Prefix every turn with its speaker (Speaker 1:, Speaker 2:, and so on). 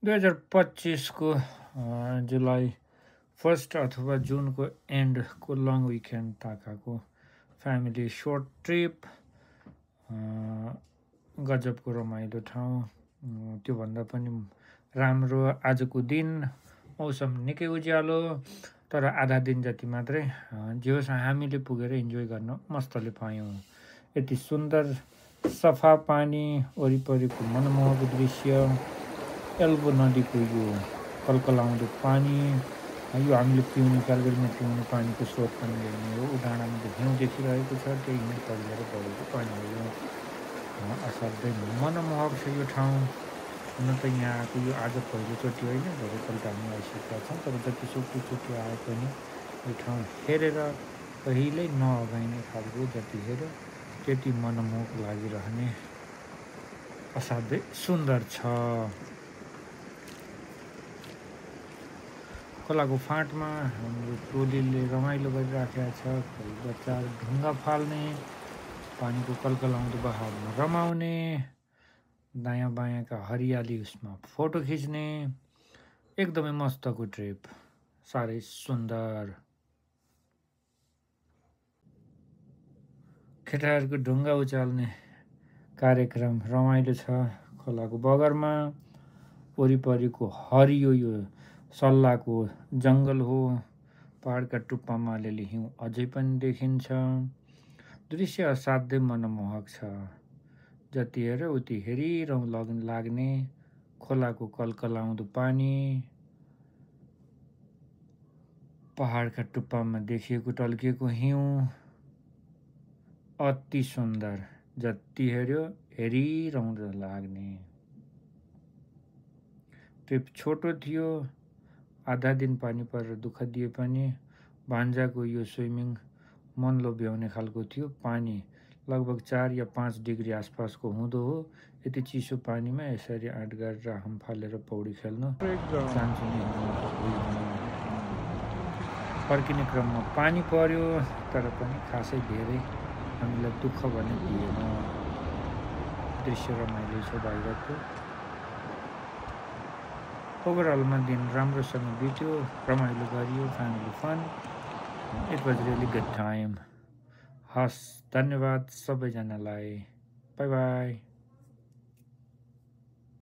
Speaker 1: 2025 को जुलाई 1 अथवा जुनको एन्डको लङ विकेन्ड ताकाको फ्यामिली सोर्ट ट्रिप गजबको रमाइलो ठाउँ। त्योभन्दा पनि राम्रो आजको दिन मौसम निकै उज्यालो, तर आधा दिन जति मात्रै जे होस् हामीले पुगेर इन्जोय गर्न मस्तले पायौँ। यति सुन्दर सफा पानी, वरिपरिको मनमोहक दृश्य, एल्बो नदीको यो कलकलाउँदो पानी, यो हामीले पिउने क्यालगरीमा पिउने पानीको स्रोत पनि हेर्ने हो। डाँडामा हिउँ देखिरहेको छ, त्यही हिउँ तरिएर बढेको पानी हो यो। असाध्यै मनमोहक छ यो ठाउँ। हुन त यहाँ आएको यो आज पहिलोचोटि होइन, धेरैपल्ट हामी आइसकेका छौँ, तर जतिचोटि आए पनि यो ठाउँ हेरेर कहिल्यै नअगाइने खालको, जति हेऱ्यो त्यति मनमोहक लागिरहने असाध्यै सुन्दर छ। खोलाको फाँटमा हाम्रो टोलीले रमाइलो गरिराखेका छ। कोही बच्चाहरू ढुङ्गा फाल्ने, पानीको कलकलाउँदो बहावमा रमाउने, दायाँ बायाँका हरियाली उसमा फोटो खिच्ने, एकदमै मस्तको ट्रिप, साह्रै सुन्दर। केटाहरूको ढुङ्गा उचाल्ने कार्यक्रम रमाइलो छ। खोलाको बगरमा वरिपरिको हरियो यो सल्लाको जङ्गल हो। पहाडका टुप्पामा अलिअलि हिउँ अझै पनि देखिन्छ। दृश्य असाध्यै मनमोहक छ। जति हेऱ्यो उति हेरिरहँ लाग्ने खोलाको कलकलाउँदो पानी, पहाडका टुप्पामा देखिएको टल्किएको हिउँ, अति सुन्दर। जति हेऱ्यो हेरिरहँ लाग्ने। ट्रिप छोटो थियो, आधा दिन पानी परेर दुःख दिए पनि भान्जाको यो स्विमिङ मन लोभ्याउने खालको थियो। पानी लगभग 4 या 5 डिग्री आसपासको हुँदो हो। यति चिसो पानीमा यसरी आँट गरेर हाम फालेर पौडी खेल्नु चान्स नै फर्किने क्रममा पानी पर्यो, तर पनि खासै धेरै हामीलाई दुःख भने दिएन। दृश्य रमाइलो छ बाहिरको। ओभरअलमा दिन राम्रोसँग बित्यो, रमाइलो गरियो, family fun. It was really good time. हस्, धन्यवाद सबैजनालाई। Bye by.